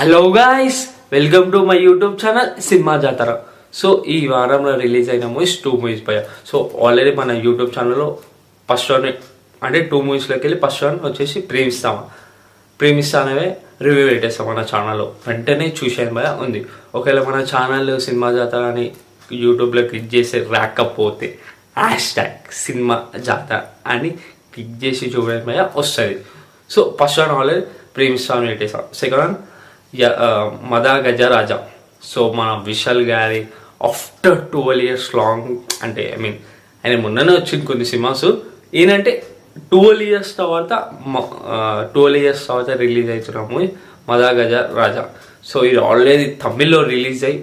Hello guys, welcome to my YouTube channel cinema జాతర. So ఈ వారంలో రిలీజ్ అయిన మూవీస్ 2 మూవీస్ పై. సో ఆల్రెడీ మన యూట్యూబ్ ఛానల్లో ఫస్ట్ వన్ అంటే 2 మూవీస్లోకి వెళ్ళి ఫస్ట్ వన్ వచ్చేసి ప్రేమిస్తానవే రివ్యూ పెట్టేస్తాం మన ఛానల్లో. వెంటనే చూసాను భయ ఉంది. ఒకవేళ మన ఛానల్ సినిమా జాతర అని యూట్యూబ్లో క్లిక్ చేసి రాకపోతే #సినిమా జాతర అని క్లిక్ చేసి చూడండి భయ వస్తుంది. సో ఫస్ట్ వన్ ఆల్రెడీ ప్రేమిస్తాను పెట్టేస్తాం. సెకండ్ వన్ మదా గజ రాజా. సో మన విశాల్ గారి ఆఫ్టర్ 12 years లాంగ్, అంటే ఆయన మొన్ననే వచ్చింది కొన్ని సినిమాస్. ఏంటంటే 12 years తర్వాత రిలీజ్ అవుతున్న మూవీ మదా గజ రాజా. సో ఇది ఆల్రెడీ తమిళ్లో రిలీజ్ అయ్యి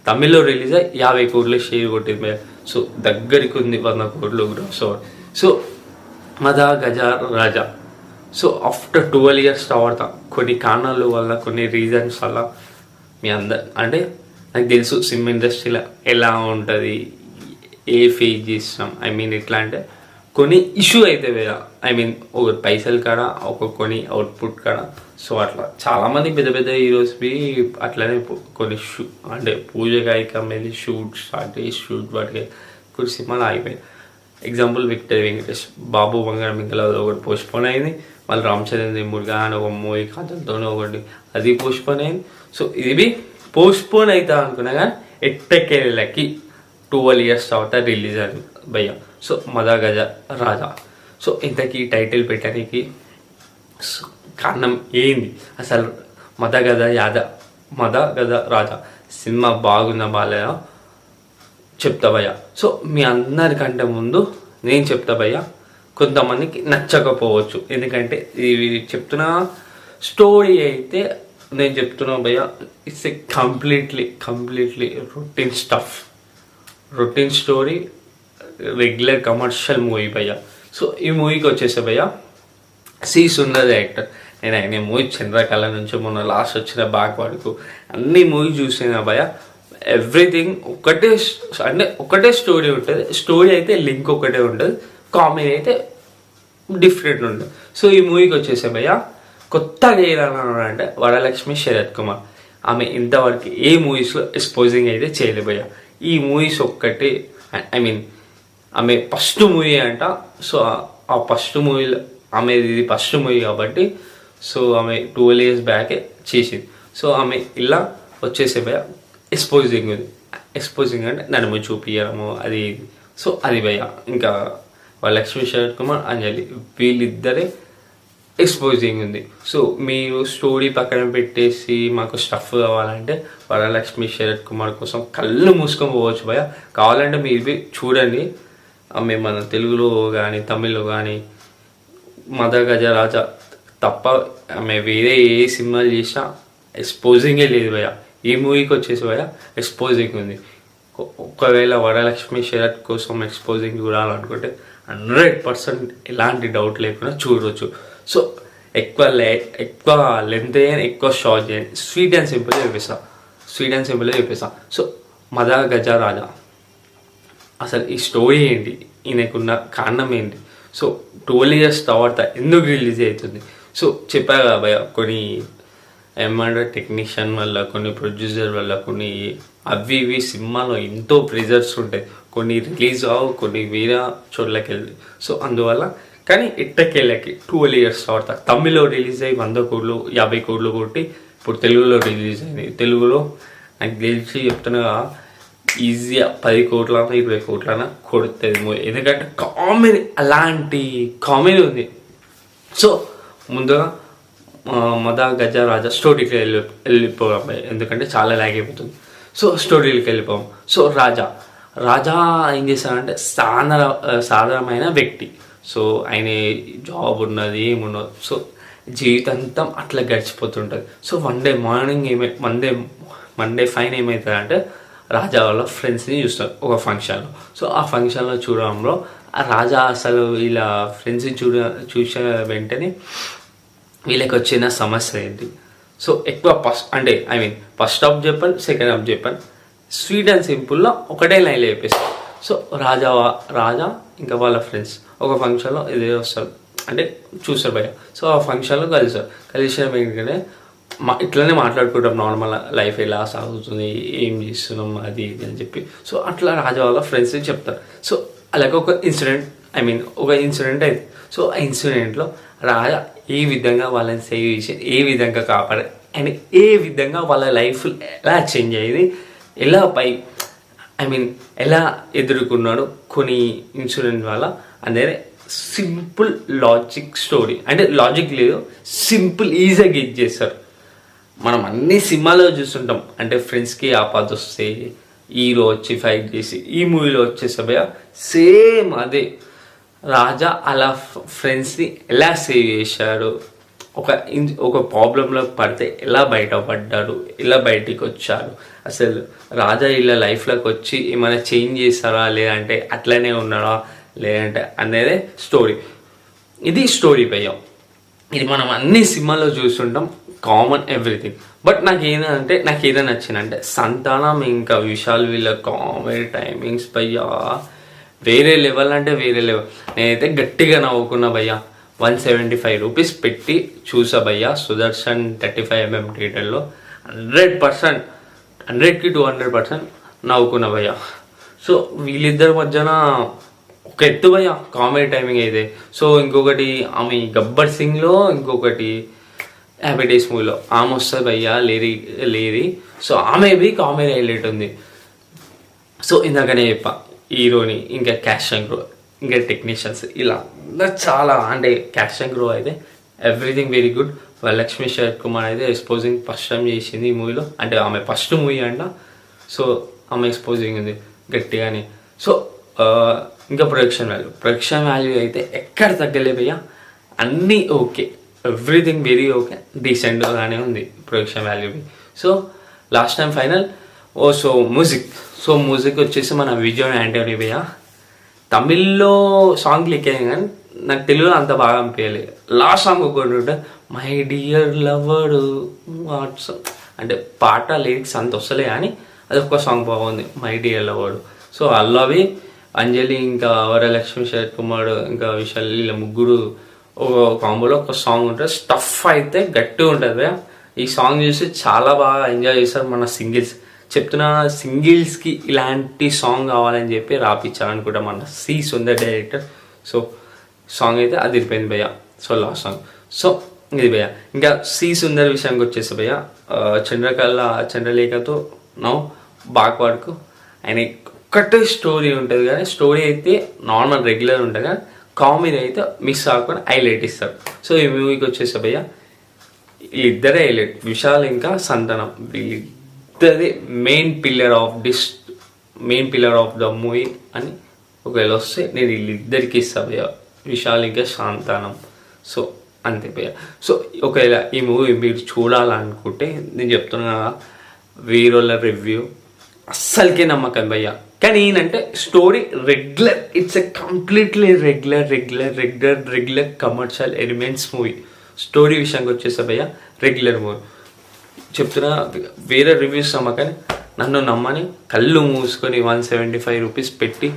తమిళ్లో రిలీజ్ అయ్యి 50 కోట్లు షేర్ కొట్టింది. సో దగ్గరికి ఉంది 100 కోట్లు గ్రాస్. సో మదా గజ రాజా. సో ఆఫ్టర్ 12 years తర్వాత కొన్ని కారణాల వల్ల, కొన్ని రీజన్స్ వల్ల మీ అంటే నాకు తెలుసు సినిమా ఇండస్ట్రీలో ఎలా ఉంటుంది, ఏ ఫేస్ చేస్తున్నాం. ఎట్లా అంటే కొన్ని ఇష్యూ అయితే వేరే ఒక పైసలు కాడ, ఒక కొన్ని అవుట్పుట్ కాడ. సో అట్లా చాలామంది పెద్ద పెద్ద హీరోస్వి అట్లనే కొన్ని అంటే పూజ గాయకం వెళ్ళి షూట్ స్టార్ట్ చేసి షూట్ వాటికి కొన్ని సినిమాలు ఆగిపోయాయి. ఎగ్జాంపుల్ విక్టర్ వెంకటేష్, బాబు బంగారం ఇంకా ఒకటి పోస్ట్పోన్ అయింది. మళ్ళీ రామచంద్ర మురుగా అని ఒక మూవీ కథలతోనే ఒకటి అది పోస్ట్పోన్ అయింది. సో ఇది పోస్ట్పోన్ అవుతా అనుకున్నా కానీ ఎట్టకేళ్ళకి 12 years తర్వాత రిలీజ్ అయింది భయ్య. సో మదా గజ రాజా. సో ఇంతకీ టైటిల్ పెట్టడానికి కారణం ఏంది అసలు? మదా గజ రాజా సినిమా బాగుందా బాగాలేదా చెప్తా భయ్య. సో మీ అందరికంటే ముందు నేను చెప్తా భయ్య, కొంతమందికి నచ్చకపోవచ్చు. ఎందుకంటే ఇవి చెప్తున్న స్టోరీ అయితే నేను చెప్తున్నా భయ్య, it's a completely routine story, regular commercial movie భయ్య. సో ఈ మూవీకి వచ్చేసే భయ్య, సుందర్ యాక్టర్. నేను ఆయన మూవీ చంద్రకళ నుంచి మొన్న లాస్ట్ వచ్చిన బ్యాక్ వరకు అన్ని మూవీ చూసిన భయ్య. ఎవ్రీథింగ్ ఒకటే స్టోరీ ఉంటుంది. స్టోరీ అయితే లింక్ ఒకటే ఉంటుంది, కామెడీ అయితే డిఫరెంట్ ఉంటుంది. సో ఈ మూవీకి వచ్చేసే భయ్య కొత్తగా ఏదన్నా అంటే వరలక్ష్మి శరత్ కుమార్. ఆమె ఇంతవరకు ఏ మూవీస్లో ఎక్స్పోజింగ్ అయితే చేయలేదు భయ్య. ఈ మూవీస్ ఒక్కటి ఆమె ఫస్ట్ మూవీ అంట. సో ఆ ఫస్ట్ మూవీలో ఇది ఫస్ట్ మూవీ కాబట్టి సో ఆమె 12 years బ్యాకే చేసింది. సో ఆమె ఇలా వచ్చేసే భయ్య ఎక్స్పోజింగ్ అంటే నన్ను చూపించడము అది. సో అది భయ్య. ఇంకా వరలక్ష్మి శరత్ కుమార్, అంజలి వీళ్ళిద్దరే ఎక్స్పోజింగ్ ఉంది. సో మీరు స్టోరీ పక్కన పెట్టేసి మాకు స్టఫ్ కావాలంటే వరలక్ష్మి శరత్ కుమార్ కోసం కళ్ళు మూసుకొని పోవచ్చు భయ్య. కావాలంటే మీరు చూడండి. ఆమె మన తెలుగులో కానీ తమిళ్లో కానీ మదా గజ రాజా తప్ప ఆమె వేరే ఏ సినిమాలు చేసినా ఎక్స్పోజింగే లేదు భయ్య. ఈ మూవీకి వచ్చేసి భయ్య ఎక్స్పోజింగ్ ఉంది. ఒకవేళ వరలక్ష్మి శరత్ కోసం ఎక్స్పోజింగ్ చూడాలనుకుంటే 100% ఎలాంటి డౌట్ లేకుండా చూడవచ్చు. సో ఎక్కువ లెంత్ అయ్యాను, ఎక్కువ షార్ట్ చేయండి. స్వీట్ అండ్ సింపుల్గా చెప్పేస్తా. సో మదా గజ రాజా అసలు ఈ స్టోరీ ఏంటి, ఈయనకున్న కారణం ఏంటి, సో 12 years తర్వాత ఎందుకు రిలీజ్ అవుతుంది. సో చెప్పా కదా భయ్య, కొన్ని టెక్నీషియన్ వల్ల, కొన్ని ప్రొడ్యూసర్ వల్ల, కొన్ని అవి ఇవి సినిమాలో ఎంతో ప్రెజర్స్ ఉంటాయి. కొన్ని రిలీజ్ అవ్వవు, కొన్ని వేరే చోట్లకి వెళ్తాయి. సో అందువల్ల కానీ ఎట్టకేళ్ళకి 12 years తర్వాత తమిళ్లో రిలీజ్ అయ్యి 100 కోట్లు 50 కోట్లు కొట్టి ఇప్పుడు తెలుగులో రిలీజ్ అయింది. తెలుగులో నాకు తెలిసి చెప్తున్నా ఈజీగా 10 కోట్లన్నా 20 కోట్లన్నా కొడుతుంది మూవీ. ఎందుకంటే కామెడీ, అలాంటి కామెడీ ఉంది. సో ముందుగా మదా గజ రాజా స్టోరీకి వెళ్ళిపోయాం ఎందుకంటే చాలా లాగ్ అయిపోతుంది. సో స్టోరీకి వెళ్ళిపోయాం. సో రాజా ఏం చేశారంటే సాధారణమైన వ్యక్తి. సో ఆయన జాబ్ ఉన్నది ఏమున్నది. సో జీవితాంతం అట్లా గడిచిపోతుంటుంది. సో మండే ఫైన్ ఏమవుతుందంటే రాజా వాళ్ళ ఫ్రెండ్స్ని చూస్తారు ఒక ఫంక్షన్లో. సో ఆ ఫంక్షన్లో చూడడంలో ఆ రాజా అసలు వీళ్ళ ఫ్రెండ్స్ని చూసిన వెంటనే వీళ్ళకి వచ్చిన సమస్య ఏంటి. సో ఎక్కువ ఫస్ట్ హాఫ్ చెప్పాను, సెకండ్ హాఫ్ చెప్పాను. స్వీట్ అండ్ సింపుల్లో ఒకటే లైన్లో చెప్పేస్తాను. సో రాజా ఇంకా వాళ్ళ ఫ్రెండ్స్ ఒక ఫంక్షన్లో ఇదే వస్తారు. అంటే చూస్తారు భయ్య. సో ఆ ఫంక్షన్లో కలిసిన ఏంటంటే ఇట్లనే మాట్లాడుకుంటాం, నార్మల్ లైఫ్ ఎలా సాగుతుంది, ఏం చేస్తున్నాం, అది ఇది అని చెప్పి. సో అట్లా రాజా వాళ్ళ ఫ్రెండ్స్ చెప్తారు. సో అలాగే ఒక ఇన్సిడెంట్ అయితే, సో ఆ ఇన్సిడెంట్లో రాజా ఏ విధంగా వాళ్ళని సేవ్ చేసి, ఏ విధంగా కాపాడారు అండ్ ఏ విధంగా వాళ్ళ లైఫ్ ఎలా చేంజ్ అయ్యేది, ఎలా ఎలా ఎదుర్కొన్నాడు కొన్ని ఇన్సిడెంట్ వల్ల అనేది సింపుల్ లాజిక్ స్టోరీ. అంటే లాజిక్ లేదు, సింపుల్ ఈజీగా గెట్ చేస్తారు. మనం అన్ని సినిమాలో చూస్తుంటాం, అంటే ఫ్రెండ్స్కి ఆపద వస్తే హీరో వచ్చి ఫైట్ చేసి, ఈ మూవీలో వచ్చేసా భయ్య సేమ్ అదే. రాజా అలా ఫ్రెండ్స్ని ఎలా సేవ్ చేశాడు, ఒక ప్రాబ్లంలో పడితే ఎలా బయటపడ్డాడు, ఎలా బయటికి వచ్చాడు, అసలు రాజా ఇలా లైఫ్లోకి వచ్చి ఏమైనా చేంజ్ చేస్తారా, లేదంటే అట్లనే ఉన్నాడా, లేదంటే అనేది స్టోరీ. ఇది స్టోరీ భయ్య. ఇది మనం అన్ని సినిమాల్లో చూస్తుంటాం, కామన్ ఎవ్రీథింగ్. బట్ నాకు ఏదో నచ్చిందంటే సంతానం ఇంకా విశాల్ వీళ్ళ కామెడీ టైమింగ్స్ భయ్యా వేరే లెవెల్, అంటే వేరే లెవెల్. నేనైతే గట్టిగా నవ్వుకున్నా భయ్య. 175 రూపీస్ పెట్టి చూసా భయ్య సుదర్శన్ 35mm థియేటర్లో. 100%, 100కి 200% నవ్వుకున్నా భయ్య. సో వీళ్ళిద్దరి మధ్యన ఒక ఎత్తు భయ్య కామెడీ టైమింగ్ అయితే. సో ఇంకొకటి ఆమె గబ్బర్ సింగ్లో, ఇంకొకటి హ్యాపీ డేస్ మూవీలో ఆమె వస్తుంది భయ్య, లేరి. సో ఆమె కామెడీ హైలైట్ ఉంది. సో ఇందాకనే చెప్పా, హీరోని ఇంకా క్యాష్ అండ్ గ్రో ఇంకా టెక్నీషియన్స్ ఇలా చాలా, అంటే క్యాష్ అండ్ గ్రో అయితే everything very good. Varalakshmi Sarath Kumar అయితే ఎక్స్పోజింగ్ ఫస్ట్ టైం చేసింది ఈ మూవీలో, అంటే ఆమె ఫస్ట్ మూవీ అంట. సో ఆమె ఎక్స్పోజింగ్ ఉంది గట్టిగానే. సో ఇంకా ప్రొడక్షన్ వాల్యూ అయితే ఎక్కడ తగ్గలే భయ్య, అన్నీ ఓకే, ఎవ్రీథింగ్ వెరీ ఓకే, డీసెంట్గానే ఉంది production value. So last time final. So music వచ్చేసి మన విజయ్ యాంటోనీ భయ్య. తమిళ్లో సాంగ్ క్లిక్ అయ్యాయి కానీ నాకు తెలుగులో అంత బాగా అనిపించలేదు. లాస్ట్ సాంగ్ ఒకటి ఉంటే మై డియర్ లవడు వాట్స్, అంటే పాట లిరిక్స్ అంత వస్తలే కానీ అది ఒక్క సాంగ్ బాగుంది, మై డియర్ లవడు. సో అల్లవి, అంజలి, ఇంకా వరలక్ష్మి శరత్ కుమార్, ఇంకా విశాల్, వీళ్ళ ముగ్గురు ఒక కాంబోలో ఒక సాంగ్ ఉంటుంది. స్టఫ్ అయితే గట్టిగా ఉంటుంది భయ్య. ఈ సాంగ్ చూసి చాలా బాగా ఎంజాయ్ చేస్తారు మన చెప్తున్నా సింగిల్స్కి ఇలాంటి సాంగ్ కావాలని చెప్పి రాపించాలనుకుంటాం మన C Sundar director. So song అయితే అది ఇరిపోయింది భయ్య. So last song. సో ఇది భయ్య. ఇంకా సి సుందర్ విషయానికి వచ్చేసి భయ్య, చంద్రలేఖతో బాక్వాడ్కు ఆయన ఒక్కటే స్టోరీ ఉంటుంది కానీ స్టోరీ అయితే నార్మల్ రెగ్యులర్ ఉంటుంది కానీ కామెడీ అయితే మిస్ కాకుండా హైలైట్ ఇస్తారు. సో ఈ మూవీకి వచ్చేసి భయ్య వీళ్ళిద్దరే హైలైట్, విశాల్ ఇంకా సంతానం. వీళ్ళిద్దరే main pillar of the movie అని ఒకవేళ వస్తే నేను వీళ్ళిద్దరికి ఇస్తా భయ్య, విశాల్ ఇంకా సంతానం. సో అంతే భయ్య. సో ఒకవేళ ఈ మూవీ మీరు చూడాలనుకుంటే నేను చెప్తున్నా వేరేళ్ళ రివ్యూ అస్సలకే నమ్మకం భయ్య. కానీ ఏంటంటే story regular, it's a completely regular commercial elements movie. Story విషయానికి వచ్చేసా భయ్య రెగ్యులర్ మూవీ చెప్తున్నా. వేరే రివ్యూస్ నమ్మకని నన్ను నమ్మని కళ్ళు మూసుకొని 175 రూపీస్ పెట్టి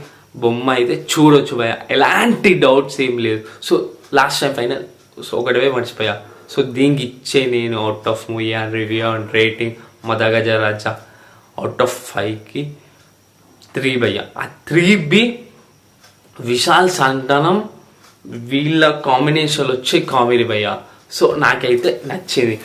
బొమ్మ అయితే చూడొచ్చు భయ్య, ఎలాంటి డౌట్స్ ఏం లేదు. So last time final. So ఒకటివే మర్చిపోయా. సో దీనికి ఇచ్చే నేను out of movie and review and rating Madha Gajaraja out of 5కి 3 భయ్య. ఆ 3B విశాల్ సంతానం వీళ్ళ కాంబినేషన్ వచ్చే కామెడీ భయ్య. సో నాకైతే నచ్చింది.